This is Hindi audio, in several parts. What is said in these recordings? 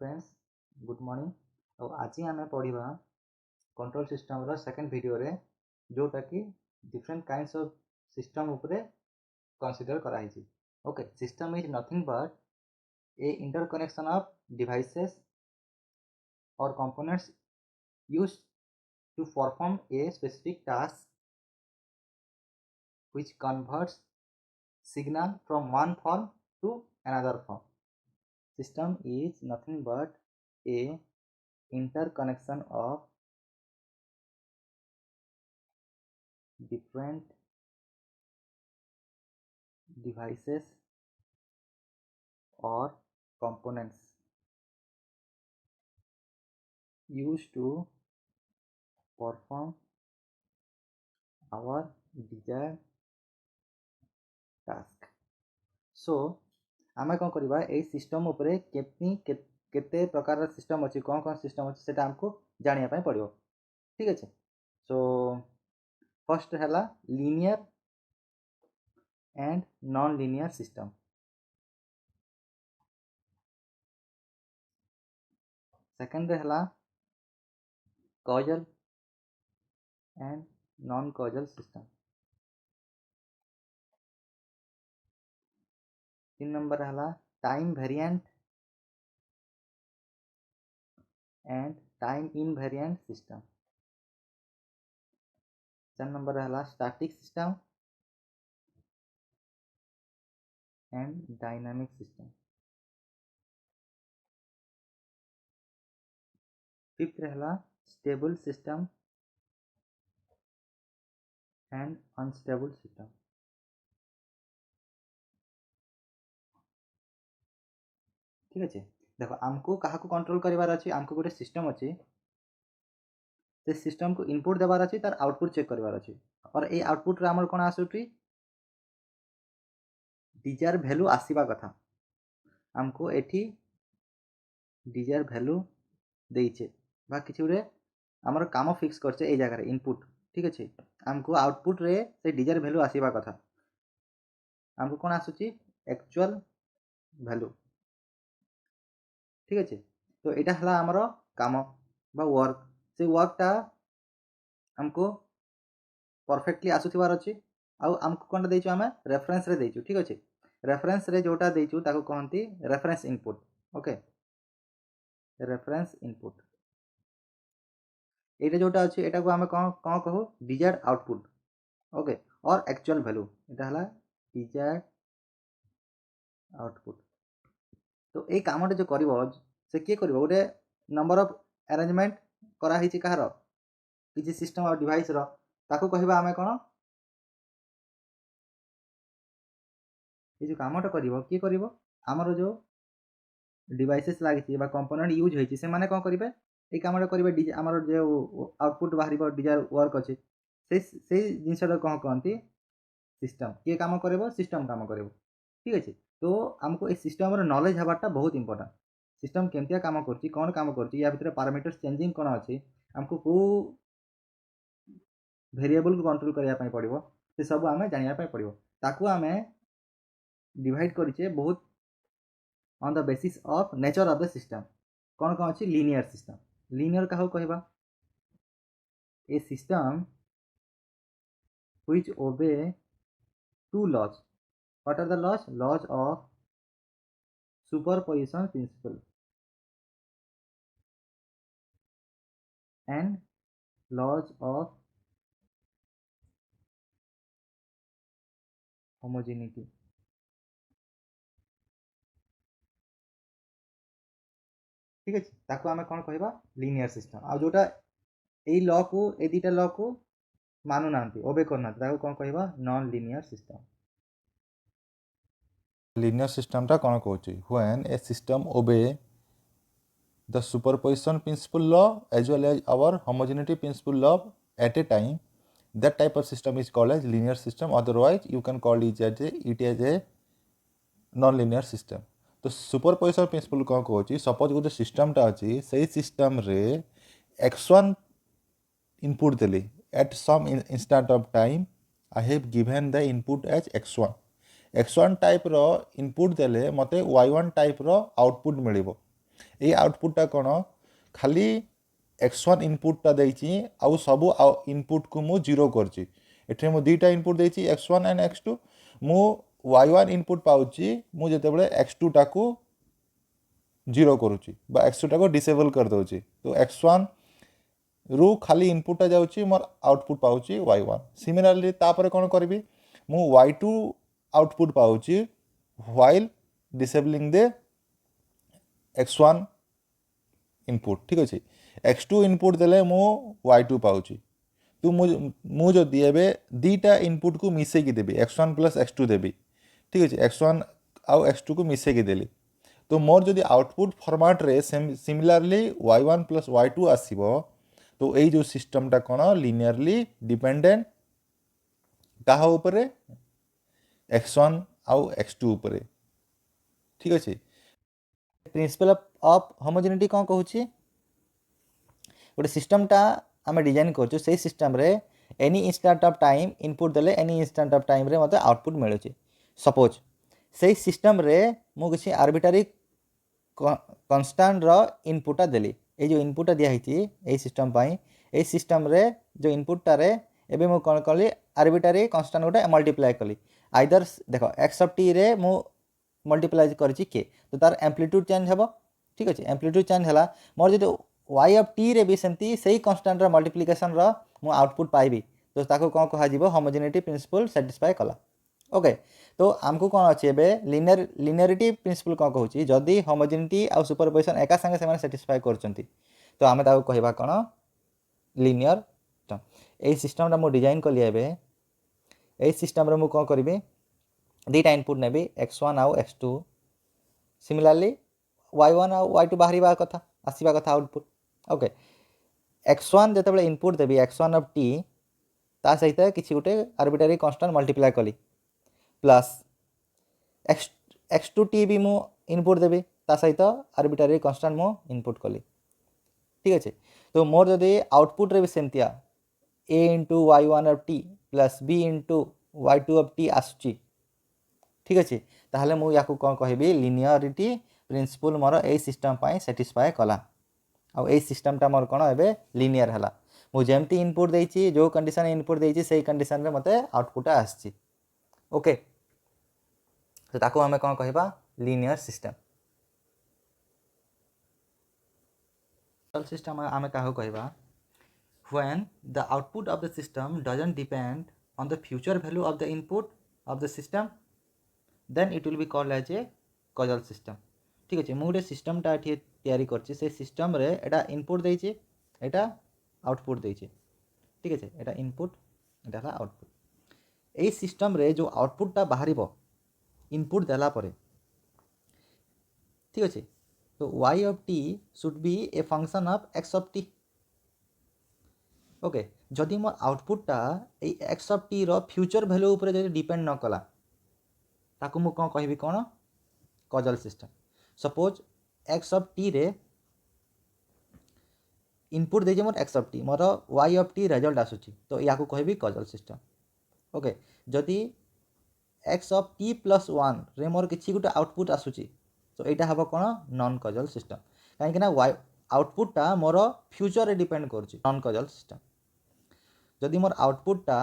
Friends good morning. तो आज आम पढ़ा कंट्रोल सिस्टम रो सेकंड वीडियो रे जोटा कि डिफरेंट काइंड्स ऑफ सिस्टम उपरे कंसीडर कराई। Okay, system is nothing but a interconnection of devices और components used to perform a specific task which converts signal from one form to another form. System is nothing but a interconnection of different devices or components used to perform our desired task. So आम कौन करवा ए सिस्टम उपरे केते प्रकार सिस्टम अच्छी कौन कौन सिस्टम अच्छी से आमको जानापी पड़ो। ठीक अच्छे। सो फर्स्ट है linear and non linear system. Second है causal and non causal system. 3 number है time variant and time invariant system. 4 number है static system and dynamic system. 5th है stable system and unstable system. ठीक अच्छे। देखो आमको क्या कंट्रोल करार अच्छी आमको गोटे सिस्टम अच्छी से सिस्टम को इनपुट देवार अच्छी तार आउटपुट चेक करार अच्छी और ये आउटपुट रे आमर कौन आसुची डिजायर भैल्यू आसवा कथा आमको एठी डिजायर भैल्यू देइछे बा किछि गोटे आमर काम फिक्स करछे ए जगह रे इनपुट। ठीक अच्छे। आमको आउटपुट रे से डिजायर भैल्यू आसवा कथा आमको कौन आसुची एक्चुअल भैल्यू। ठीक अच्छे। तो यहाँ है आमर काम बा वर्क से वर्कटा आमको परफेक्टली आसुथिबार अच्छी आमको कौन देइछु आमे रेफरेंस रे देइछु। ठीक अच्छे। रेफरेंस रे जोटा देइछु ताको कहंती reference input. Okay, reference input एटा जोटा अच्छी एटा को आमे कौन कौन कहू डिजायर्ड आउटपुट। ओके, और एक्चुअल वैल्यू एटा हला डिजायर्ड आउटपुट। तो ये कामटा जो करिवो से किए करिवो गोटे नंबर ऑफ अरेंजमेंट करा हिची कहार किसी सिस्टम और डिवाइस रो ताको कहिबा आमे कोन ये जो कामटा करिवो किए करिवो हमर जो डिवाइसेस लागिछि बा कंपोनेंट यूज होइछि से माने कोन करिवे ए कामटा करिवे हमर जो आउटपुट बाहरिबो डिजायर वर्क अछि से जिनसटा कोन कहंती सिस्टम किए काम करिवो सिस्टम काम करिवो। ठीक अछि। तो हमको ए सिस्टम रो नॉलेज हबाटा बहुत इंपोर्टेंट सिस्टम केमतिया काम करछि कोन काम करछि या भितर पैरामीटर्स चेंजिंग कोन अछि हमको को वेरिएबल को कंट्रोल करिया पई पड़िवो से सब आमे जानिया पई पड़िवो ताकू आमे डिवाइड करिचे बहुत on the basis of nature of the system कौन कौन अच्छी लीनियर सिस्टम। लीनियर क्या कहवा a system which obey two laws. What are the laws? Laws of superposition principle and laws of homogeneity. ठीक अच्छे। ताको आमे कौन कहवा लीनियर सिस्टम आ जोटा ए लॉ को ए दीटा लॉ को मानु नांती ओबे करना ताको कौन कहवा non linear system. linear system टा कौन कहूँ when a system obey the superposition principle law as well as our homogeneity principle law at a time, that type of system is called as linear system, otherwise you can call it as a non-linear system. तो सुपरपोजिशन प्रिंसिपल कौन कहूँ सपोज गोटे सिस्टमटा अच्छी से सिस्टम रे x1 इनपुट देली at some instant of time I have given the input as x1 type रो इनपुट देले मते y1 टाइप रो आउटपुट मिलिबो ये आउटपुटा कौन खाली x1 इनपुटा देछि आउ सबु इनपुट को मु जीरो करछि एठे मु दुईटा इनपुट देछि x1 एंड x2 मु y1 इनपुट पाउछि मु जेतेबेले x2 टाकू जीरो करुछि बा x2 टाको डिसेबल कर दोछि तो x1 रु खाली इनपुटा जाउछि मोर आउटपुट पाउछि y1 सिमिलरली तापर कोन करबी मु y2 आउटपुट पाउछि while disabling the x1 input ठीक अछि x2 इनपुट देले मु y2 पाउछि तो मु जदि एबे दीटा इनपुट को मिसे की देबी x1 प्लस x2 देबी ठीक अछि x1 आउ x2 को मिसे की देली तो मोर जदि आउटपुट फॉर्मेट रे सिमिलरली y1 प्लस y2 आसीबो तो এই जो सिस्टमटा कोन लिनियरली डिपेंडेंट काहा ऊपर x1 आउ x2 ऊपर ठीक अछि प्रिंसिपल ऑफ होमोजेनिटी कौन कहूँ गोटे सिस्टमटा आम डिजाइन कर सिस्टम रे any instant of time input देले एनी इंस्टांट ऑफ टाइम रे मते आउटपुट मिलूँ सपोज से सिस्टम रे मु किसी आर्बिट्रारी कन्स्टांट रो इनपुटा देली ये जो इनपुटा दिखाई सिस्टम पाई ए सिस्टम रे जो इनपुटा रे एबे मु कौन कली आर्बिट्रारी कन्स्टांट गोटे मल्टीप्लाई कली आइदर देख एक्स ऑफ टी रे मु मल्टीप्लाई करछि के तो तार एम्प्लीट्यूड चेंज हेबो ठीक अछि एम्प्लीट्यूड चेंज हला मोर जो y ऑफ टी रे भी सेमती सही कांस्टेंट रो मल्टीप्लिकेशन रो मु आउटपुट पाइबी तो ताको कोन कहा जीवो होमोजेनिटी प्रिंसिपल सैटिस्फाई कला ओके तो आमको कौन अच्छे एबे लिनियरिटी प्रिंसिपल कौन कहूँ जदि होमोजेनिटी आ सुपरपोजिशन एका संगे से सैटिस्फाई करचंती तो आम ताको कहबा कौन लिनियर ए सिस्टमटा मु डिजाइन कली एबे ए सिस्टम रे मु कौन करिबे दीटा इनपुट नेबी x1 आउ x2 सिमिलरली y1 आउ y2 बाहरिबा कथा आसीबा कथा output okay x1 जेतेबेले input Devi x1 of t ता सहित किसी गोटे आर्बिट्रारी कांस्टेंट मल्टीप्लाई कली प्लस x2 टी भी मु इनपुट देबी ता सहित आर्बिट्रारी कांस्टेंट मु इनपुट कली ठीक अच्छे तो मोर जदि आउटपुट रे भी सेमतिया a into y1 of t plus b into y2 of t आसुची ठीक अच्छे ताहले मु याकू कौन कहबी लिनियरिटी प्रिंसिपल मोर ए सिस्टम पाई सैटिस्फाई कला आउ ए सिस्टमटा मोर कौन एबे लिनियर हला मु जेमती इनपुट देछि जो कंडीशन इनपुट देछि सेही कंडीशन रे मते आउटपुट आसछि ओके तो ताको हमें कौन कहबा लिनियर सिस्टम आमे काहो कहबा when the output of the system doesn't depend on the future value of the input of the system then it will be called as a causal system ठीक अच्छे मुझे सिस्टमटा ये तैयारी करछि से सिस्टम रे एटा इनपुट देछि एटा आउटपुट देछि ठीक अच्छे एटा इनपुट एटा हला आउटपुट ए सिस्टम रे जो आउटपुटटा बाहरिबो इनपुट देला परे ठीक अच्छे तो y of t should be a function of x of t okay जदि मोर आउटपुटटा ए x of t रो फ्यूचर वैल्यू ऊपर जदि डिपेंड न कला ताकू मु कोन कहबी कोन causal system suppose x of t रे इनपुट देजे मोर x of t मोर y of t रिजल्ट आसुची तो याकू कहबी कॉजल सिस्टम ओके जदि x of t प्लस 1 रे मोर किछि गुटे आउटपुट आसुची तो एटा हबो कोन नॉन कॉजल सिस्टम काहे कि ना y आउटपुटटा मोर फ्यूचर रे डिपेंड करची नॉन कॉजल सिस्टम जदि मोर आउटपुटटा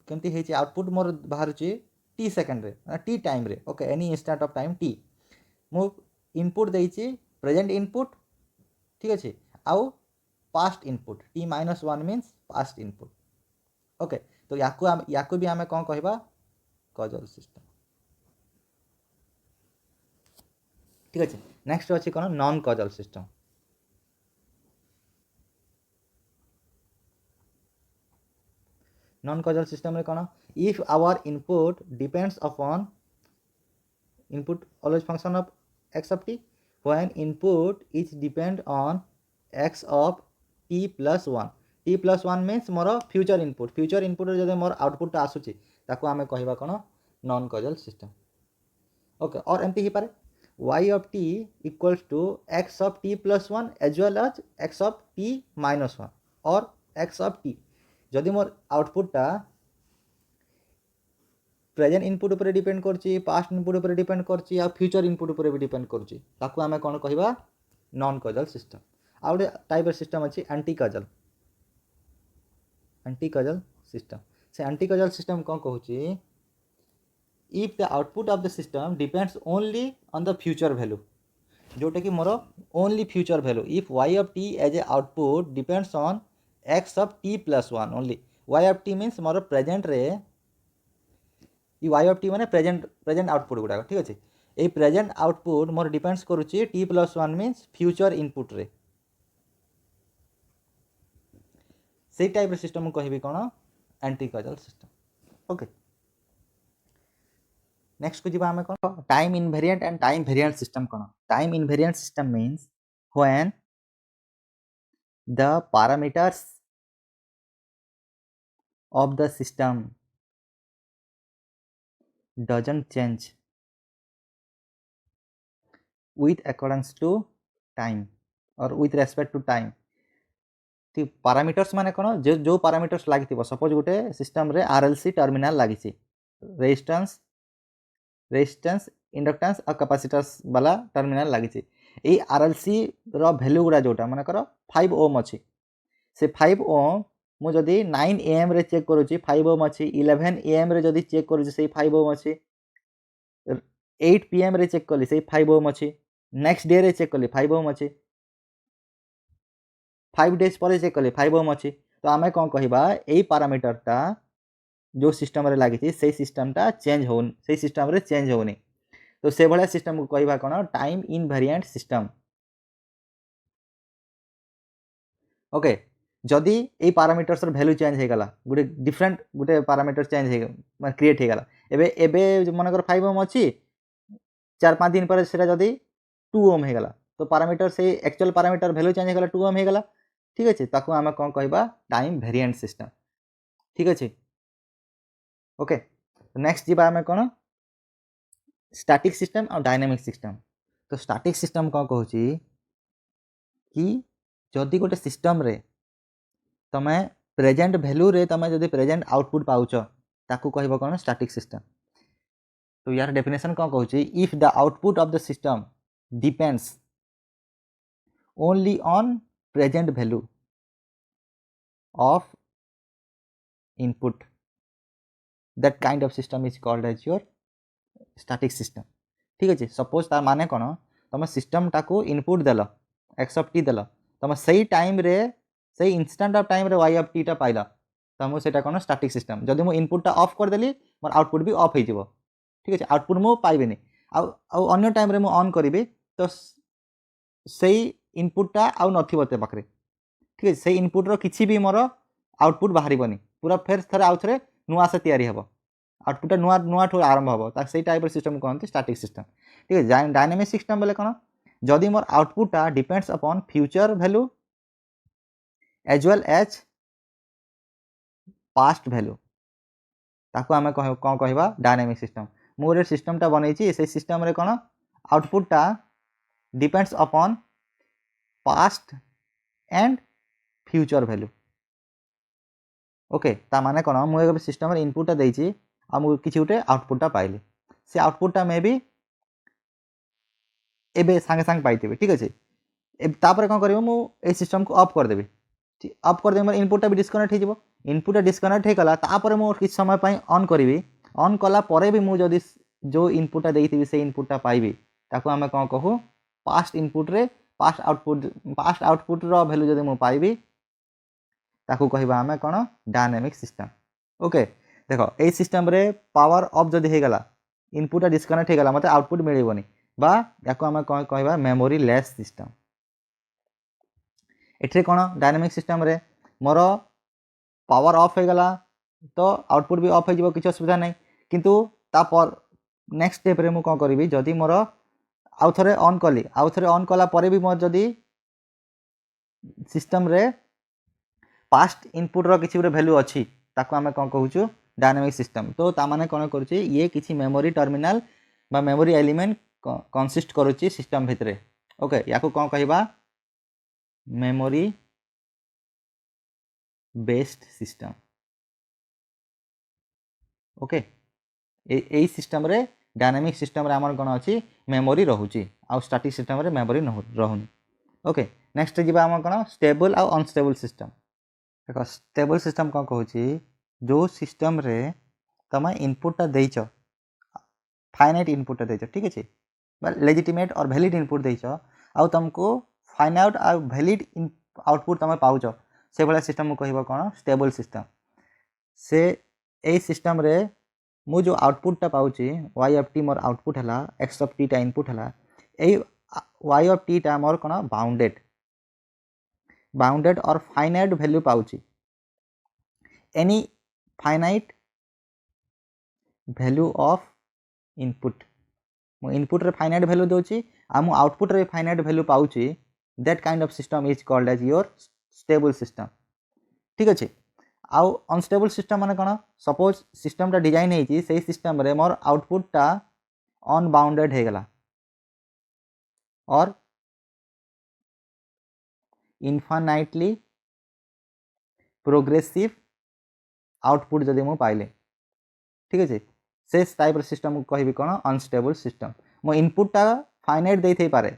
केमती हेची आउटपुट मोर बाहरची t सेकंड रे t टाइम रे okay any instant of time t मु इनपुट देइची प्रेजेंट इनपुट ठीक अछि आउ past input t - 1 means past input okay तो याकू भी आमे कोन कहबा कॉजल सिस्टम ठीक अछि नेक्स्ट अछि कोन non causal system non causal system रे कोन if our input depends upon input always function of x of t when input is depend on x of t plus 1 t plus 1 means more future input रे जदि मोर आउटपुट आसुची ताको आमे कहबा कोन नॉन कॉजल सिस्टम ओके और एमती ही पारे y of t equals to x of t plus 1 as well as x of t minus 1 और x of t जदि मोर आउटपुटटा प्रेजेंट इनपुट उपर डिपेंड करछि, पास्ट इनपुट उपर डिपेंड करछि आ फ्यूचर इनपुट उपर भी डिपेंड करछि, ताकू आमे कोन कहबा नॉन कॉजल सिस्टम। आ गोटे टाइप ऑफ सिस्टम अछि एंटी कॉजल सिस्टम। से एंटी कॉजल सिस्टम कोन कहूछि, if the output of the system depends only on the future value, जोटा कि मोर only future value, if y of t as a output depends on x of t plus 1 only. y of t means मोर प्रेजेंट रे, ये y ऑफ t माने प्रेजेंट आउटपुट गुडा, ठीक अछि। ए प्रेजेंट आउटपुट मोर डिपेंड्स करूछि t plus 1 means future input रे, से टाइप सिस्टम कहबी कोन anti causal system. Okay, next को जीवा हमें कोन time invariant and time variant system. कोन time invariant system means when the parameters of the system doesn't change with accordance to time or with respect to time। तो पैरामीटर्स माने कोन, जो पैरामीटर्स लागिथिबो, सपोज गोटे सिस्टम रे आरएलसी टर्मिनल लागिछि, रेजिस्टेंस इंडक्टेंस और कैपेसिटेंस वाला टर्मिनल लागिछि। ए आरएलसी रो वैल्यू गुडा जोटा माने करो 5 ओम अछि, से 5 ओम मु जदि 9 AM रे चेक करूछि 5 ओम अछि, 11 AM रे जदि चेक करूछि से 5 ओम अछि, 8 PM रे चेक कली से 5 ओम अछि, नेक्स्ट डे रे चेक कली 5 ओम अछि, 5 डेज पर चेक कली 5 ओम अछि। तो आमे कोन कहिबा, एई पैरामीटर ता जो सिस्टम रे लागिछि से सिस्टम ता चेंज होन, से सिस्टम रे चेंज होनी। तो से भले सिस्टम को कहिबा कोन टाइम इनवेरिएंट सिस्टम। ओके, जदि ए पैरामीटर्स र वैल्यू चेंज हे गला, गुटे डिफरेंट गुटे पैरामीटर चेंज हे माने क्रिएट हे गला, एबे मन कर 5 ओम अछि, 4-5 दिन पर सेटा जदि 2 ओम हे गला, तो पैरामीटर से एक्चुअल पैरामीटर वैल्यू चेंज हे गला 2 ओम हे गला, ठीक अछि। ताको आमे कोन कहबा टाइम वेरिएंट सिस्टम, ठीक अछि। ओके, नेक्स्ट जीबा आमे कोन स्टैटिक सिस्टम और डायनामिक सिस्टम। तो स्टैटिक सिस्टम कोन कहूछि कि जदि गोटे सिस्टम रे तमे प्रेजेंट वैल्यू रे तमे जदि प्रेजेंट आउटपुट पाउछ, ताकू कहबो कोन स्टैटिक सिस्टम। तो यार डेफिनेशन कोन कहूछि, if the output of the system depends only on present value of input, that kind of system is called as your static system, ठीक अछि। सपोज तार माने कोन, तमे सिस्टम टाकू इनपुट देलो x ऑफ t देलो, तमे सही टाइम रे सही इंस्टेंट ऑफ टाइम रे y ऑफ t टा पाइला, तमो सेटा कोन स्टैटिक सिस्टम। जदि मु इनपुट टा ऑफ कर देली मोर आउटपुट भी ऑफ हे जिवो, ठीक अछि, आउटपुट मु पाइबेनी। आ अन्य टाइम रे मु ऑन करिवे तो सही इनपुट टा आउ नथिबो ते पाखरे, ठीक अछि, सही इनपुट रो किछि भी मोर आउटपुट बाहरिबनी, पूरा फेर थरे आउ थरे नुआ से तयारी हेबो, आउटपुट नुआ नुआ ठो आरंभ हेबो, ता सही टाइप रो सिस्टम कहंती स्टैटिक सिस्टम, ठीक अछि। डायनामिक सिस्टम बोले कोन, जदि मोर आउटपुट टा depends upon future value as well as past value, ताको आमे कोन कहबा डायनामिक सिस्टम। मु रे सिस्टम टा बनैछि, से सिस्टम रे कोन आउटपुट टा depends upon past and future value. Okay, ता माने कोन, मु एक सिस्टम रे इनपुट टा देछि आ मु किछि उटे आउटपुट टा पाइली, से आउटपुट टा मे बी एबे संगे संग पाइथिबे, ठीक अछि। तापर कोन करिवो, मु ए सिस्टम को ऑफ कर देबी, ऑफ कर देबे, मोर इनपुट टा भी डिस्कनेक्ट हे जिवो, इनपुट टा डिस्कनेक्ट हे गला, तापर मु किछ समय पई ऑन करिवि, ऑन कला परे भी मु जदि जो इनपुट टा देइथिबी से इनपुट टा पाइबी, ताको आमे कोन कहू पास्ट इनपुट रे पास्ट आउटपुट रो वैल्यू जदि मु पाइबी, ताको कहबा आमे कोन डायनामिक सिस्टम। ओके, देखो ए सिस्टम रे पावर ऑफ जदि हे गला, इनपुट टा डिस्कनेक्ट हे गला, मते आउटपुट मिलिबोनी, बा याको आमे कोन कहबा मेमोरी लेस सिस्टम। एठरे कोन डायनामिक सिस्टम रे मोर पावर ऑफ हे गला तो आउटपुट भी ऑफ हे जिवो, किछ असुविधा नै, किंतु तापर नेक्स्ट स्टेप रे मु कोन करिवि, जदि मोर आउ थरे ऑन कली, आउ थरे ऑन कला परे भी मोर जदि सिस्टम रे पास्ट इनपुट रो किछि वैल्यू अछि, ताको आमे कोन कहूछु डायनामिक सिस्टम। तो ता माने कोन करूछि, ये किछि मेमोरी टर्मिनल बा मेमोरी एलिमेंट कंसिस्ट करूछि सिस्टम भितरे। ओके, याको कोन कहबा मेमोरी बेस्ड सिस्टम। ओके, এই সিস্টেমରେ डायनामिक सिस्टम रे आमर कोन अछि मेमोरी रहउची आ स्टैटिक सिस्टम रे मेमोरी रहउनी। ओके नेक्स्ट जिबा आम कोन स्टेबल आ अनस्टेबल सिस्टम। देखो स्टेबल सिस्टम कोन कहउची जो सिस्टम रे तमे इनपुट देइछ फाइनाइट इनपुट देइछ ठीक अछि लेजिटिमेट और वैलिड इनपुट देइछ आ तुमको फाइनाइट आ वैलिड आउटपुट तमे पाउछ से भला सिस्टम को कहबो कोन स्टेबल सिस्टम। से ए सिस्टम रे मु जो आउटपुट टा पाउची y ऑफ t मोर आउटपुट हला x ऑफ t टा इनपुट हला ए y ऑफ t टा मोर कोन बाउंडेड और फाइनाइट वैल्यू पाउची any finite value of input मु इनपुट रे फाइनाइट वैल्यू दोची आ मु आउटपुट रे फाइनाइट वैल्यू पाउची that kind of system is called as your stable system ठीक अछि। आउ अनस्टेबल सिस्टम माने कोन सपोज सिस्टम टा डिजाइन हेची सेही सिस्टम रे मोर आउटपुट टा अनबाउंडेड हे गला और इनफाइनाइटली प्रोग्रेसिव आउटपुट जदि मु पाइले ठीक अछि से टाइप रे सिस्टम को कहबी कोन अनस्टेबल सिस्टम। मो इनपुट टा फाइनाइट देइ थई पारे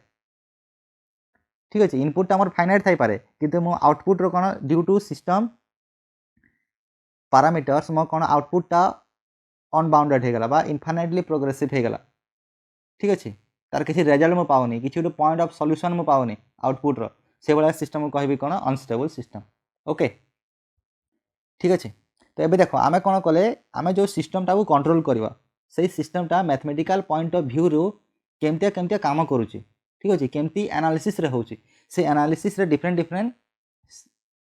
ठीक अछि इनपुट टा मोर फाइनाइट थई पारे किंतु मो आउटपुट रो कोन ड्यू टू सिस्टम पैरामीटर्स मो कोन आउटपुट टा अनबाउंडेड हे गला बा इनफाइनाइटली प्रोग्रेसिव हे गला ठीक अछि तार किछि रिजल्ट मो पाउनी किछि गोटे पॉइंट ऑफ सॉल्यूशन मो पाउनी आउटपुट रो से बला सिस्टम को कहबी कोन अनस्टेबल सिस्टम। ओके ठीक अछि तो एबे देखो आमे कोन कले आमे जो सिस्टम टा को कंट्रोल करबा सेही सिस्टम टा मैथमेटिकल पॉइंट ऑफ व्यू रो केमतिया काम करूची ठीक अछि केमति एनालिसिस रे होची से एनालिसिस रे डिफरेंट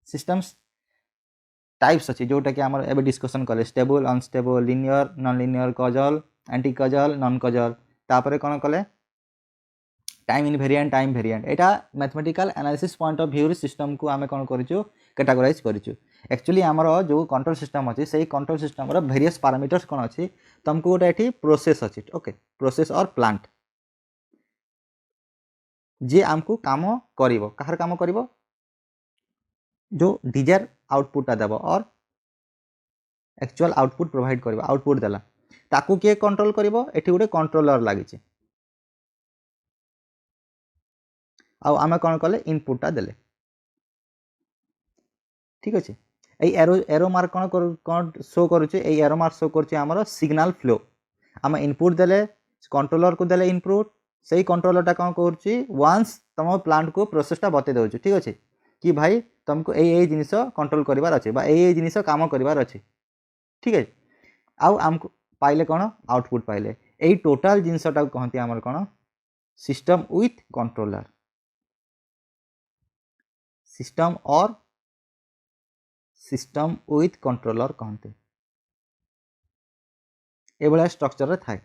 सिस्टम्स टाइप्स अछि जोटा कि हमर एबे डिस्कशन कले stable unstable linear non linear causal anti causal non causal तापरे कोन कले time invariant Etah mathematical analysis point of view system को आमे कोन करिचु कैटेगराइज करिचु। एक्चुअली हमर जो कंट्रोल सिस्टम अछि सेही कंट्रोल सिस्टम रो वेरियस पैरामीटर्स कोन अछि तुमको गोटे एठी प्रोसेस अछि ओके प्रोसेस और प्लांट जे हमको काम करिवो कहर काम करिवो जो डिजायर आउटपुट देबो और एक्चुअल आउटपुट प्रोवाइड करिवो आउटपुट देला ताकू के कंट्रोल करिवो एठी गोटे कंट्रोलर लागिछि आ आमे कोन कले इनपुट ता देले ठीक अछि ए एरो मार्क कोन शो करूछि ए एरो मार्क शो करछि हमर सिग्नल फ्लो आमे इनपुट देले कंट्रोलर को देले इनपुट सेही कंट्रोलर टा कोन करछि वंस तम प्लांट को प्रोसेस टा बते दउछि ठीक अछि कि भाई तुमको ए जिनिस कंट्रोल करिवार अछि बा ए जिनिस काम करिवार अछि ठीक अछि आउ हमको पाइले कोन आउटपुट पाइले ए टोटल जिनिस टा कहंती हमर कोन सिस्टम विथ कंट्रोलर सिस्टम और सिस्टम विथ कंट्रोलर कहते ए भला स्ट्रक्चर रे थाए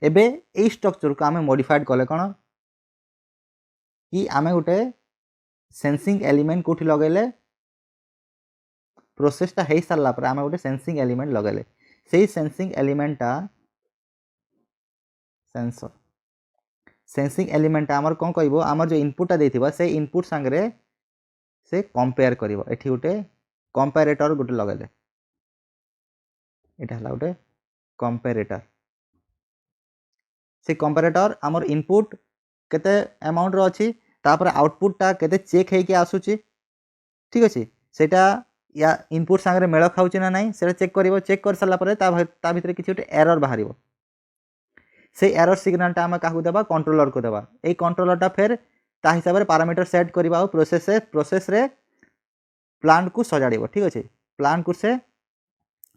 एबे ए स्ट्रक्चर को आमे मॉडिफाइड कले कोन कि आमे गोटे सेंसिंग एलिमेंट कोठी लगेले प्रोसेस टा हे सारला पर आमे गोटे सेंसिंग एलिमेंट लगेले सेही सेंसिंग एलिमेंट टा सेंसिंग एलिमेंट टा हमर कोन कहइबो हमर जो इनपुट टा देथिबा से इनपुट संगरे से कंपेयर करिवो एठी गोटे कंपैरेटर गोटे लगेले एटा हला गोटे कंपैरेटर से कंपैरेटर हमर इनपुट केते अमाउंट रो अछि तापर आउटपुट टा केते चेक हे के आसुची ठीक अछि सेटा या इनपुट संगरे मेल खाउची ना नाही सेटा चेक करिवो चेक कर सला परे ता भितरे किछि गोटे एरर बाहरिवो से एरर सिग्नल टा हम काहू देबा कंट्रोलर को देबा ए कंट्रोलर टा फिर ता हिसाब रे पैरामीटर सेट करबा और प्रोसेस रे प्लांट को सजाड़िबो ठीक अछि प्लांट को से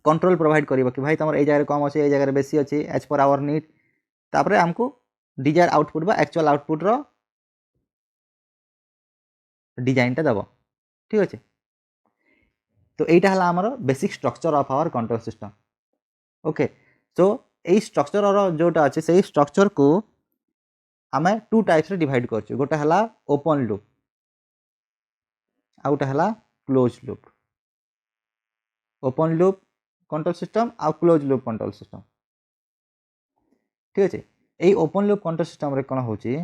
कंट्रोल प्रोवाइड करिवो कि भाई तमर ए जगह कम अछि ए जगह बेसी अछि एज पर आवर नीड तापरे हमको डिजायर आउटपुट बा एक्चुअल आउटपुट रो डिजाइन टा देबो ठीक अछि तो एटा हला हमर basic structure of our control system okay so ए स्ट्रक्चर रो जोटा अछि सेही स्ट्रक्चर को हमें टू टाइप्स रे डिवाइड करछु गोटा हला ओपन लूप आ गोटा हला close loop open loop control system आ क्लोज लूप कंट्रोल सिस्टम ठीक अछि ए ओपन लूप कंट्रोल सिस्टम रे कोन होची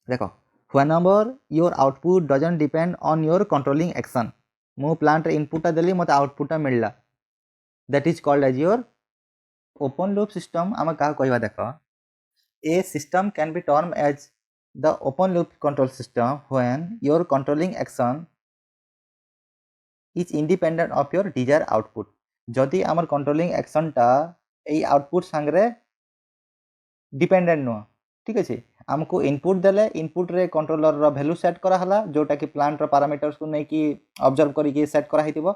देखो whenever your output doesn't depend on your controlling action मो प्लांट रे इनपुट ता देली मते आउटपुट ता मिलला that is called as your open loop system आम क्या कहवा देख a system can be term as the open loop control system when your controlling action is independent of your desire output जदि आमर कंट्रोलिंग एक्शनटा यही आउटपुट सांगे डिपेंडेंट नुह ठीक अच्छे आमको इनपुट देले इनपुट रे कंट्रोलर रो वैल्यू सेट कराला जोटा कि प्लांट रो पैरामीटर्स को नहीं कि ऑब्जर्व करके सेट करा हितिबो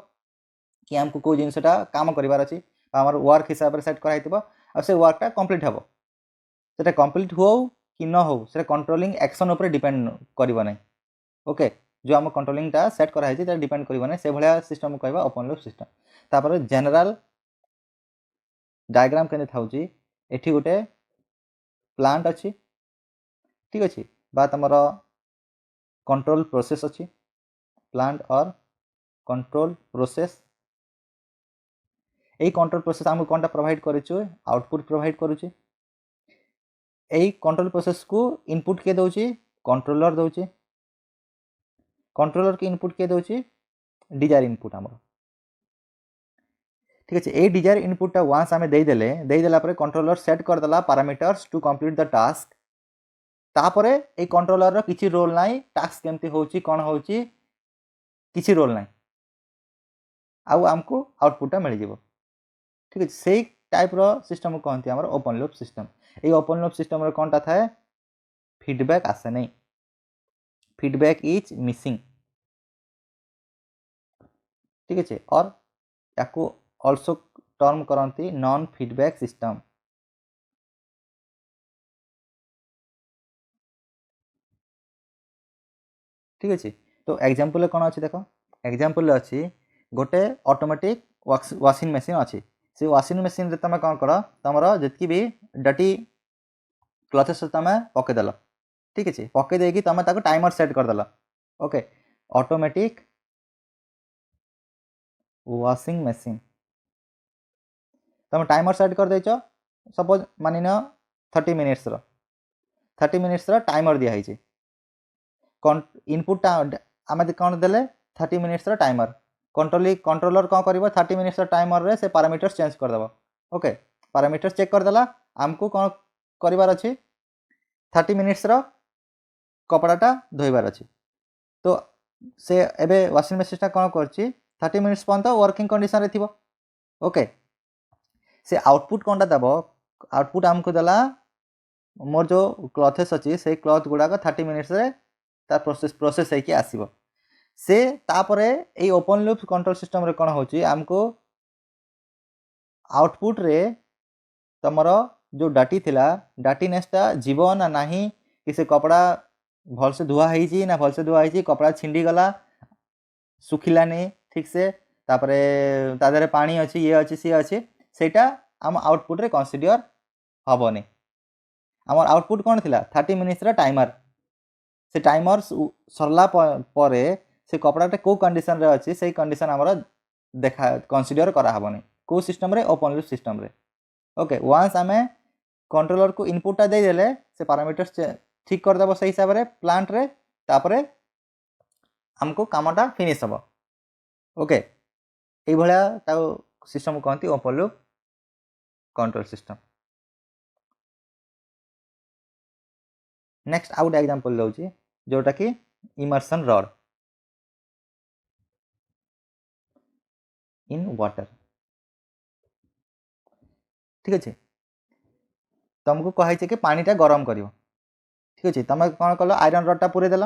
कि आमको को जिनसटा काम करिवार अछि हमर वर्क हिसाब रे सेट करा हितिबो आ से वर्कटा कंप्लीट हबो सेटा कंप्लीट हो कि न हो से कंट्रोलिंग एक्शन ऊपर डिपेंड करिवो नै ओके जो आम कंट्रोलिंग टा सेट करा हिछि डिपेंड करिवो नै से भलिया सिस्टम कहबा ओपन लूप सिस्टम तापर जनरल डायग्राम केने थाउची एठी गोटे प्लांट अच्छी ठीक अच्छे बा तुम कंट्रोल प्रोसेस अच्छी प्लांट और कंट्रोल प्रोसेस यही कंट्रोल प्रोसेस आमको कौन प्रोवाइड करूँ आउटपुट प्रोवाइड करुचे यही कंट्रोल प्रोसेस को इनपुट किए दौची कंट्रोलर दौची कंट्रोलर के इनपुट किए दौची डिजायर इनपुट आमर ठीक अच्छे ये डिजायर इनपुटा वांस आम देदेला कंट्रोलर सेट करदेला parameters to complete the task तापर ये कंट्रोलर किसी रोल ना टास्क केमती होची कौन होची किसी रोल ना आउ आमको आउटपुटा मिल जाव ठीक अच्छे से टाइप रो सिस्टम कहते हैं ओपन लूप सिस्टम ये ओपन लूप सिस्टम कौन टा थाए फीडबैक आसे नहीं फीडबैक इज मिसिंग ठीक अच्छे और या ऑल्सो टर्म करती नॉन फीडबैक सिस्टम ठीक अच्छे तो एग्जांपल कौन अच्छे देख एग्जांपल अच्छी गोटे ऑटोमेटिक वाशिंग मशीन अच्छी से वाशिंग मशीन रे तुम कौन कर तुम जितकी भी डटी क्लथेस तुम पकईदेल ठीक अच्छे पकईदे तुम टाइमर सेट करदेल ओके ऑटोमेटिक वाशिंग मशीन तुम टाइमर सेट कर देच सपोज मानि 30 मिनिट्स टाइमर दिखाई इनपुट आम कौन देले 30 मिनिट्स टाइमर कंट्रोलर कौन कर 30 मिनिट्स टाइमर रे से पैरामीटर्स चेंज करदेव ओके पैरामीटर्स चेक करदेला आमको कौन करार अच्छी 30 मिनिट्स कपड़ाटा धोइबार अच्छी तो से एबे वाशिंग मशीन कौन कर 30 मिनिट्स पर्यंत वर्किंग कंडीशन रे थिबो ओके से आउटपुट कौन देव आउटपुट आमको देला मोर जो क्लथेस अच्छी से क्लथ गुड़ाक 30 मिनिट्स तार प्रोसेस होगी आसब से तापरे ये ओपन लूप कंट्रोल सिस्टम रे कौन होची आमको आउटपुट रे तमर जो डाटी थिला डाटीनेसटा जीव ना नहीं कि से कपड़ा भल से धुआ है ना भल से धुआ है कपड़ा छिंडी गला सुखिलानी ठीक से तापरे तादरे पानी अच्छी ये अच्छी सी अच्छी सेटा आम आउटपुट रे कंसीडर हेनी आम आउटपुट कौन थिला 30 मिनिट्स टाइमर से टाइमर सरला परे से कपड़ाटा कौ कंडीशन रे अच्छी से कंडीशन आमर देखा कंसीडर कराबनी कौ सिस्टम रे ओपन लूप सिस्टम रे ओके वांस आम कंट्रोलर को इनपुटा देदेले से पैरामीटर्स ठीक करदेव से हिसाब से प्लांट रे तापरे आमको कामटा फिनिश हम ओके ये भाया सिस्टम कहती open loop control system next आउ गोटे एग्जांपल दूसरी जोटा कि इमर्सन रड इन वाटर ठीक अच्छे तुमको कहे कि पानीटा गरम कर ठीक अच्छे तुम कौन कल आयरन रडटा पूरे देल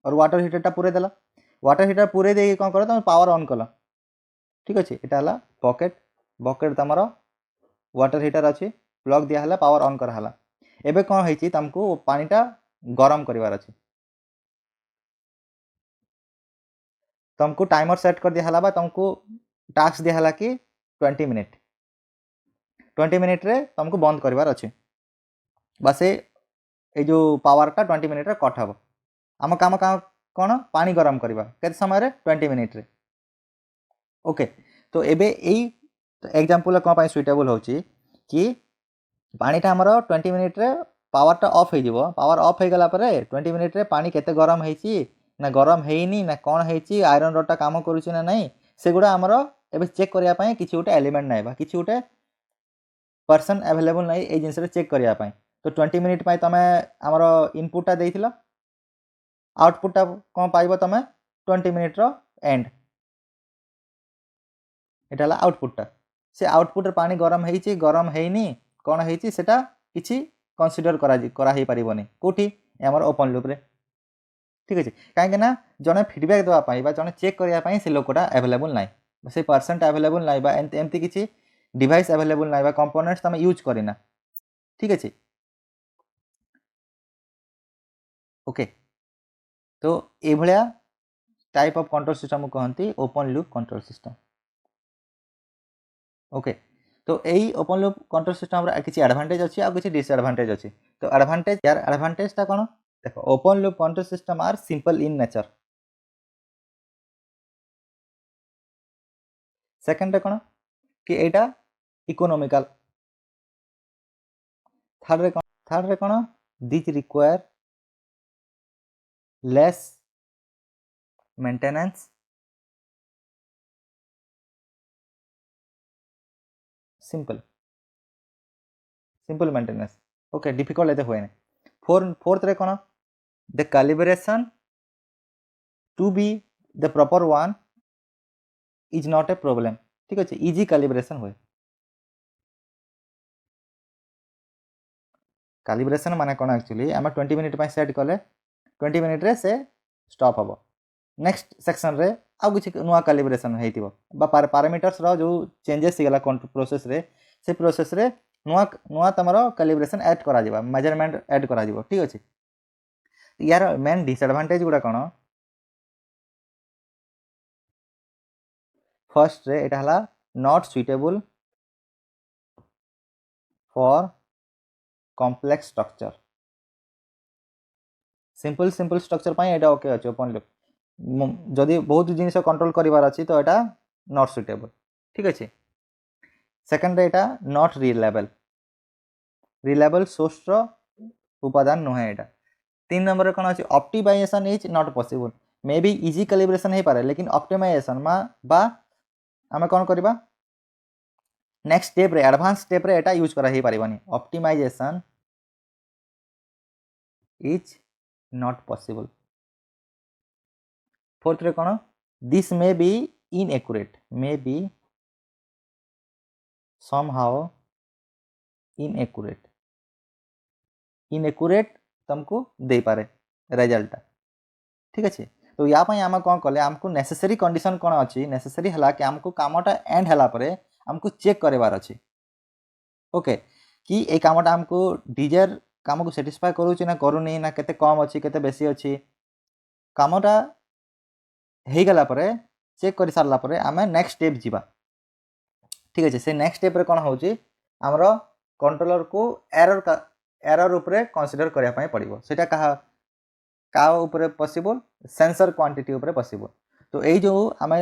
और वाटर हिटरटा पूरे देल वाटर हिटर पूरे दे कौन कर तुम पावर ऑन कल ठीक अच्छे यहाँ बकेट बकेट तुम वाटर हिटर अच्छी प्लग दिया पावर ऑन कराला एबे कौन है तुमको पानीटा गरम करार अच्छे तुमको टाइमर सेट कर दिया तुमको टास्क दिया कि 20 मिनट 20 मिनट रे तुमको बंद करार अच्छे बस ये जो पावरटा 20 मिनट रे कट हम आम काम कौन पानी गरम करवा के समय 20 मिनट रे ओके तो एबे यही एग्जांपल कौन सुइटेबल हो कि पानीटा आमर 20 मिनट रे पावरटा ऑफ हो पावर ऑफ हो गला 20 मिनट रे पानी केते गरम होइछि ना गरम हेनी ना कौन होइछि आयरन रडटा काम करुछि ना नहीं से गुड़ा आमर एबे चेक करबा पई किछि गोटे एलिमेंट नाइबा किछि गोटे पर्सन अवेलेबल नहीं ये जिनस चेक करने तो 20 मिनिट तुम आमर इनपुटा देथिल आउटपुटा कौन पाइब तुम 20 मिनिट्र एंड এটা হল আউটপুটটা সে আউটপুটর পানি গরম হয়েছি গরম হয়নি কোণ হয়েছি সেটা কিছু কনসিডর করা হয়ে পারিবনি কোটি আমার ওপন লুপরে ঠিক আছে কাইকি না জনে ফিডব্যাক দেওয়া পাই বা জনে চেক করিয়া পাই সে লোকটা अवेलेबल নাই সেই পারসনটা अवेलेबल নাই বা এমতি কিছু ডিভাইস अवेलेबल নাই বা কম্পোনেন্টস তুমি ইউজ করি না ঠিক আছে ওকে তো এইভাবে টাইপ অফ কন্ট্রোল সিস্টেম कहती open loop control system okay तो यही ओपन लूप कंट्रोल सिस्टम किसी एडवांटेज अच्छी आ किसी डिसएडवांटेज अच्छी तो एडवांटेज यार एडवांटेजटा कौन देखो open loop control system are simple in nature second कौन कि एटा इकोनॉमिकल थर्ड रे कौन this require less maintenance simple maintenance okay difficult एते हुए फोर्थ रे कौन the calibration to be the proper one is not a problem ठीक अच्छे इजी कैलिब्रेशन हुए कैलिब्रेशन माने कौन एक्चुअली आम 20 मिनिट सेट कले 20 मिनिट रे से स्टॉप हम नेक्स्ट सेक्शन रे आउ किसी नुआ कैलिब्रेशन होइतिबो बा पैरामीटर्स रो जो चेंजेस हिगला प्रोसेस रे से प्रोसेस रे नुआ नुआ तमरो कैलिब्रेशन ऐड करा जिबा मेजरमेंट ऐड करा जिबो ठीक अछि यार मेन डिसएडवांटेज गुडा कोन फर्स्ट रे एटा हला not suitable for complex structure simple structure पाई एटा ओके अछि ओपन लूप जदि बहुत जिनिस कंट्रोल करिवार अछि तो एटा नॉट सुइटेबल ठीक अछि second Etah not reliable source रो उपादान नुहे एटा 3 नंबर कोन अछि optimization is not possible may be easy calibration हे पारे लेकिन ऑप्टिमाइजेशन बा आमे कोन करबा नेक्स्ट स्टेप रे एडवांस स्टेप रे एटा यूज करा हे पारिबनी optimization is not possible fourth रे कोन this may be inaccurate may be somehow inaccurate तुमको दे पारे रिजल्ट ठीक अच्छे तो या आम कौन कले आमको नेसेसरी कंडीशन कौन अच्छी नेसेसरी है कि आमको कामटा एंड है आमको चेक करार अच्छे ओके कि ये कामटा आमको डिजायर काम को सेटिस्फाई करूँ ना करूनी ना केते कम अच्छी केते बेसी अच्छी कामटा हो गला चेक कर सारा पर आम नेक्स्ट स्टेप जीवा ठीक अच्छे से नेक्स्ट स्टेप कौन हो आमर कंट्रोलर को एरर उपरे कंसीडर करने पड़ो से क्या उपरे पॉसिबल सेंसर क्वांटिटी उपरे पॉसिबल तो यही जो आम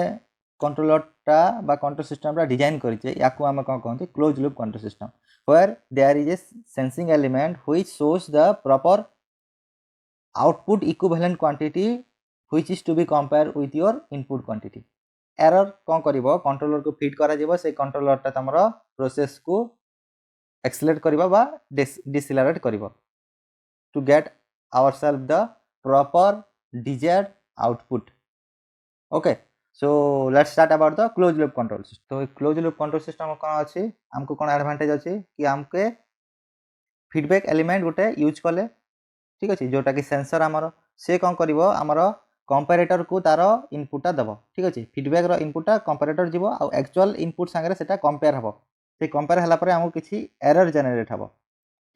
कंट्रोलरटा बा कंट्रोल सिस्टम डिजाइन करें या आम कौन कहते close loop control system where there is a sensing element which shows the proper output equivalent quantity which is to be compare with your input quantity error कौन कर कंट्रोलर को फिट करा से कंट्रोलरटा तुम प्रोसेस को एक्सेलरेट करबा बा डिसेलरेट करबा to get ourselves the proper desired output okay so let's start about the close loop control system तो क्लोज लूप कंट्रोल सिस्टम कौन अच्छी आमको कौन एडवांटेज अच्छी कि आमके फीडबैक एलिमेंट गोटे यूज कले ठीक अच्छे जोटा कि सेंसर आमर से कौन कर आमर कंपेरेटर को तार इनपुटा दब ठीक अच्छे फीडबैक रो इनपुटा कंपेरेटर जीव आ एक्चुअल इनपुट सांगे से कंपेयर हम से कंपेयर है आमको किसी एरर जेनेरेट हम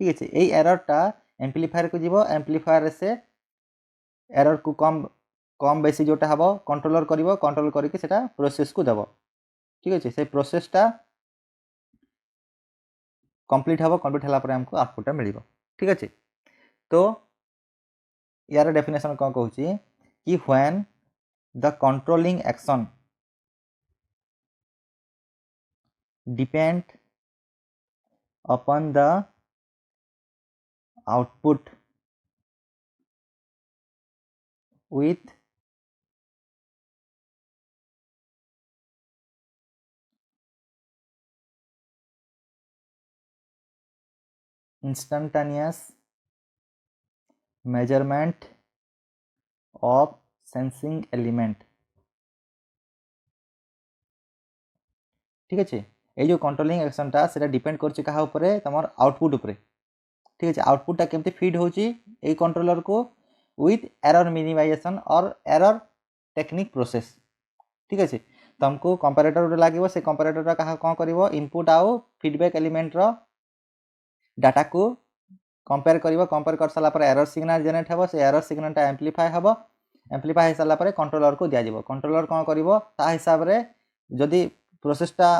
ठीक अच्छे यही एररटा एम्प्लीफायर को जीव एम्प्लीफायर से एरर को कम कम बेसी जोटा हम कंट्रोलर कंट्रोल करके प्रोसेस को दब ठीक अच्छे से प्रोसेसटा कंप्लीट हम कंप्लीट है आमको आउटपुटा मिल ठीक अच्छे तो यार डेफिनेशन कौन कहूँ कि when the controlling action depend upon the output with instantaneous measurement of sensing element ठीक अच्छे ये जो कंट्रोलिंग एक्शनटा से डिपेंड कर क्या तुम आउटपुट उपर ठीक अच्छे आउटपुटा केमती फीड होची ए कंट्रोलर को विथ एरर मिनिमाइजेशन और एरर टेक्निक प्रोसेस ठीक अच्छे तुमको कंपैरेटर गोटे लगे से कंपैरेटर कहा कौन कर इनपुट आउ फीडबैक एलिमेंट रो डाटा को कंपेयर कर सारापर एरर सिग्नल जेनेट हे से एरर सिग्नलटा एम्प्लीफाई हम एम्प्लीफाई हो सारापर कंट्रोलर को दिज्व कंट्रोलर कौन कर हिसाब से जदि प्रोसेसटा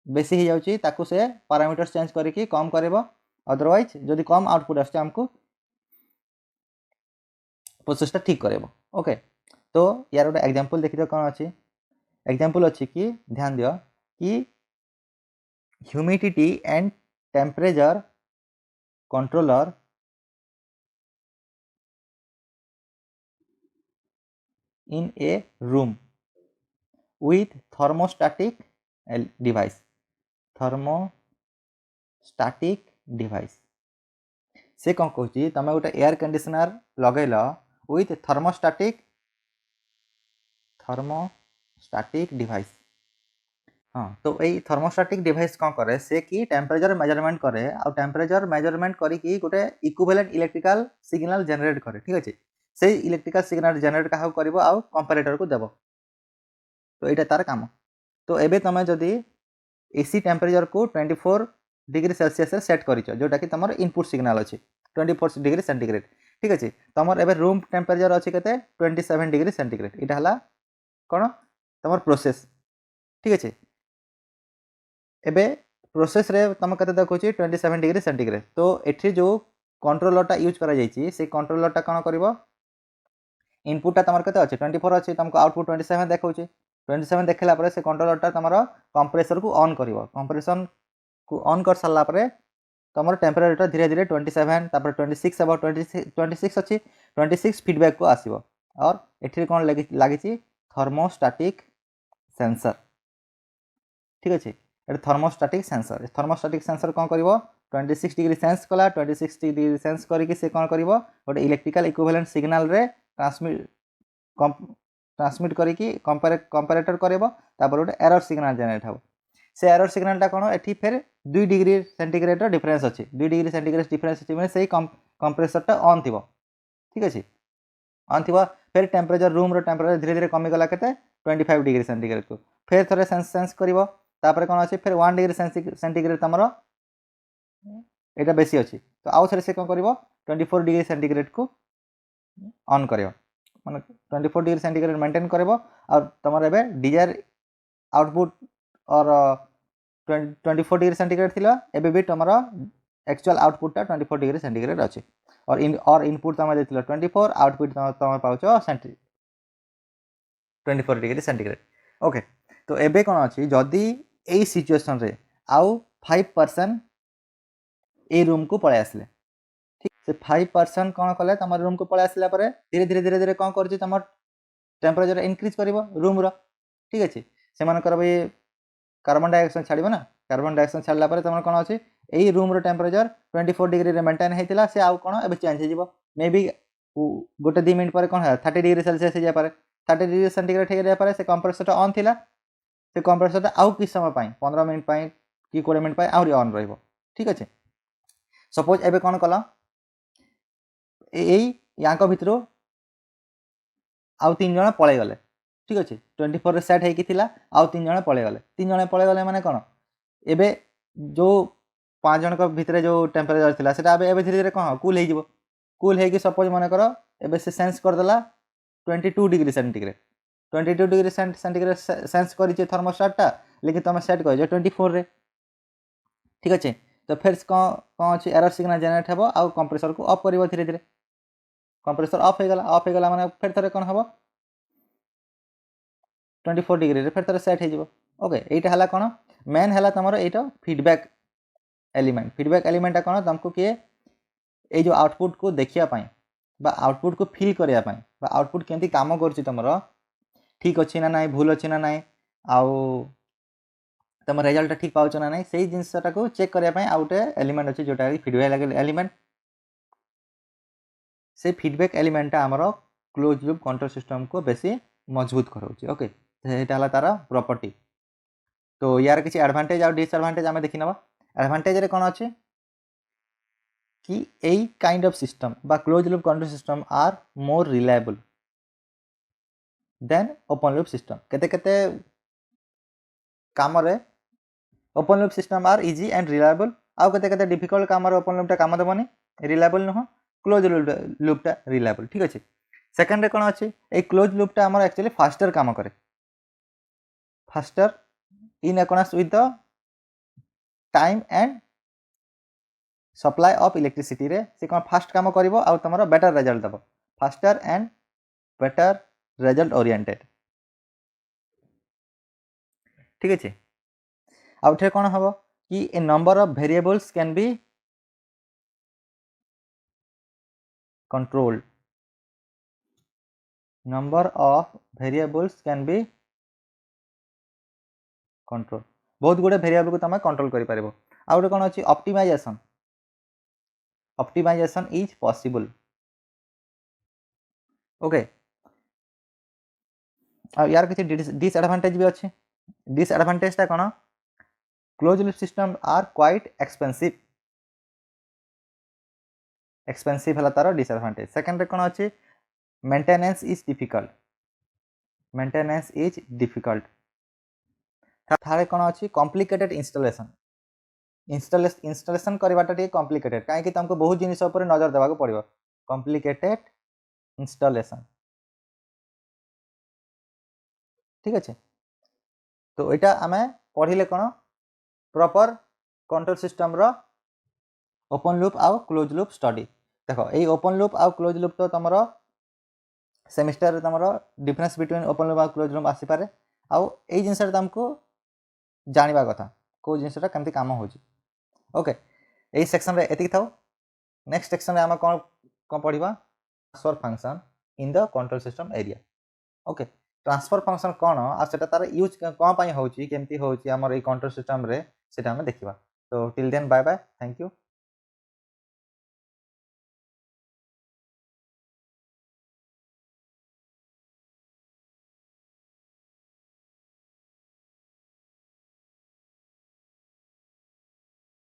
बेसी हो जाउची ताकू से पैरामीटर्स चेंज करके कम करबो अदरवाइज जदि कम आउटपुट आछे हमको प्रोसेसटा ठीक करबो ओके तो यार गोटे एग्जांपल देखि कौन अछि एग्जांपल अछि कि ध्यान दियो कि humidity and temperature controller in A room with thermostatic device से कौन कहूँ तुम गोटे एयर कंडीशनर लगेल विथ थर्मोस्टाटिक डिवाइस हाँ तो यही थर्मोस्टाटिक डिवाइस कौन करे से कि टेम्परेचर मेजरमेंट करे आ टेम्परेचर मेजरमेंट करी गोटे इक्विवेलेंट इलेक्ट्रिकल सिग्नल जनरेट करे ठीक अच्छे से इलेक्ट्रिकल सिग्नल जनरेट क्या कर कंपैरेटर को देव तो यहाँ तार काम तो एबे तुम जदि एसी टेम्परेचर को 24 डिग्री सेल्सियस सेट कर जोटा कि तुम इनपुट सिग्नल अच्छे 24 डिग्री सेंटीग्रेड ठीक अच्छे तुम एबे रूम टेम्परेचर अच्छे के 27 डिग्री सेंटीग्रेड यहाँ कौन तुम प्रोसेस ठीक अच्छे एबे प्रोसेस रे तुम के देखो 27 डिग्री सेंटीग्रेड तो ये जो कंट्रोलरटा यूज करा जाइए से कंट्रोलरटा कौन कर इनपुटा तुम के अच्छे 24 अच्छे तुमको आउटपुट 27 देखा 27 देखला से कंट्रोलरटा तुम कंप्रेसर को ऑन कर कंप्रेशन को ऑन कर सारा तुम टेम्परेचर धीरे धीरे 27 तापर 26 अब 26 अच्छी 26 फीडबैक को आसो और ये कौन लगी थर्मोस्टाटिक सेंसर ठीक अच्छे ये थर्मोस्टाटिक सेंसर कौन कर 26 डिग्री सेंस कला 26 डिग्री सेंस करके से कौन कर गोटे इलेक्ट्रिकल इक्विवेलेंट सिग्नल रे ट्रांसमिट करके कंपैरेटर करबो तापर गोटे एरर सिग्नल जनरेट हो से एरर सिग्नलटा कौन एठी फिर 2 डिग्री सेंटीग्रेड डिफरेंस अच्छे 2 डिग्री सेंटीग्रेड डिफरेंस अच्छे मैंने से कंप्रेसरटा ऑन थी ठीक अच्छे ऑन थी फिर टेम्परेचर रूम टेम्परेचर धीरे धीरे कमीगला के 25 डिग्री सेंटीग्रेड को फिर थे सेंस कर कौन अच्छे फिर 1 डिग्री सेंटीग्रेड तुम यहाँ बेसी अच्छी तो आउ थे से कौन कर 24 डिग्री सेंटीग्रेड को ऑन कर माने 24 डिग्री सेंटीग्रेड मेंटेन करबो और तुम एबे डिजायर आउटपुट और 24 डिग्री सेंटीग्रेड थिला एबे भी तुमरा एक्चुअल आउटपुटटा 24 डिग्री सेंटीग्रेड अच्छे और इनपुट तुम देथिला 24 आउटपुट तुम पाउछ 24 डिग्री सेंटीग्रेड ओके तो एबे कोन अछि जदी एई सिचुएशन रे आउ 5% ए रूम को पळे आसले से 5% कौन कले तुम रूम को पळे आसला परे धीरे धीरे धीरे धीरे कौन कर तुम टेम्परेचर इनक्रीज कर रूम रो ठीक अच्छे से भाई कार्बन डाइऑक्साइड छाड़ ना कार्बन डाइऑक्साइड छाड़ा तुम कौन अच्छे यही रूम टेम्परेचर 24 डिग्री मेंटेन होता से आउ कौन ए चेंज हो मे बी गोटे 2 मिनट पर कौन 30 डिग्री सेल्सियस हो जाए 30 डिग्री सेंटीग्रेड हो जाए से कंप्रेसरटा ऑन थिला से कंप्रेसरटा आउ कि समय 15 मिनट कि 20 मिनट आहरी ऑन रही ठीक अच्छे सपोज एबे कौन कल या भितर आउ 3 जन पलि गले ठीक अच्छे 24 सेट होता आउ 3 जन पलि गले 3 जन पलि गले माने कौन एबे जो 5 जन भितर जो टेम्परेचर थिला सेटा एबे धीरे धीरे कौन कूल हो कूल हो सपोज मन कर एबे से सेंस करदेला 22 degree centigrade 22 degree centigrade sense कर थर्मोस्टाटटा लेकिन तुम सेट कर 24 रे ठीक अच्छे तो फिर कौन अच्छे एरर सिग्नल जनरेट हो आउ कंप्रेसर को ऑफ कर धीरे धीरे कंप्रेसर ऑफ हो गला माने फिर थे कौन हम 24 डिग्री फिर थे सेट हो ओके यहाँ है कौन मेन है तुम यहाँ फीडबैक एलिमेंटा कौन तुमको किए ये जो आउटपुट को देखापी आउटपुट को फिल करने आउटपुट केमती काम कर तुम ठीक अच्छी ना ना भूल अच्छी ना ना आउ तुम रिजल्ट ठीक पाउछ ना नहीं से जिनसटा को चेक करने आउ गोटे एलिमेंट अच्छे जोटा फीडबैक एलिमेंट से फीडबैक एलिमेंटा आमर क्लोज लूप कंट्रोल सिस्टम को बेसी मजबूत कराऊँ ओके यहाँ तार प्रॉपर्टी तो यार किसी एडवांटेज और डिसएडवांटेज आम देखी नवा एडवांटेज रे कौन अच्छे कि यही काइंड ऑफ सिस्टम बा close loop control system are more reliable than open loop system केते केते काम रे open loop system are easy and reliable आउ केते केते डिफिकल्ट काम रे ओपन लूपटा काम देबनी रिलायबल नुह क्लोज लूपटा रिलायबल ठीक अच्छे सेकेंड रे कौन अच्छे ये क्लोज लूपटा आमर एक्चुअली फास्टर काम करे faster in accordance with the time and supply of electricity रे से कौन फास्ट काम करिवो आ तुम बेटर रिजल्ट देव faster and better result oriented ठीक अच्छे आउे कौन हम कि a number of variables can be controlled number of variables can be control बहुत गुड़े वेरिएबल को तुम कंट्रोल कर पार आउे कौन अच्छी optimization optimization is possible okay यार किसी डिसएडवांटेज भी अच्छे डिसएडवांटेजटा कौन close loop system are quite expensive है तार डिसएडवांटेज सेकेंड रे कौन अच्छे मेंटेनेंस इज डिफिकल्ट थारे कौन अच्छी कॉम्प्लिकेटेड इंस्टॉलेशन करवाटा टे कॉम्प्लिकेटेड कहीं तुमको बहुत जिनिस ऊपर नजर देवाक पड़ो कॉम्प्लिकेटेड इंस्टॉलेशन ठीक अच्छे तो यहाँ आम पढ़ले कौन प्रॉपर कंट्रोल सिस्टम रो ओपन लूप आउ क्लोज लूप स्टडी देख ये ओपन लूप आउ क्लोज लूप तो तुम सेमिस्टर तुम डिफरेंस बिटवीन ओपन लूप आउ क्लोज लूप आसीपे आउ ये जिनसा तुमको जानवा कथा कौ जिनसा केमती काम हो ओके यही सेक्शन रे एतिक थाउ नेक्स्ट सेक्शन रे आम कौन कौन पढ़ा transfer function in the control system area okay transfer function कौन आ सेटा तार यूज कौन होची केमती होची हमर ए कंट्रोल सिस्टम रे सेटा हम देखिबा तो till then bye bye thank you.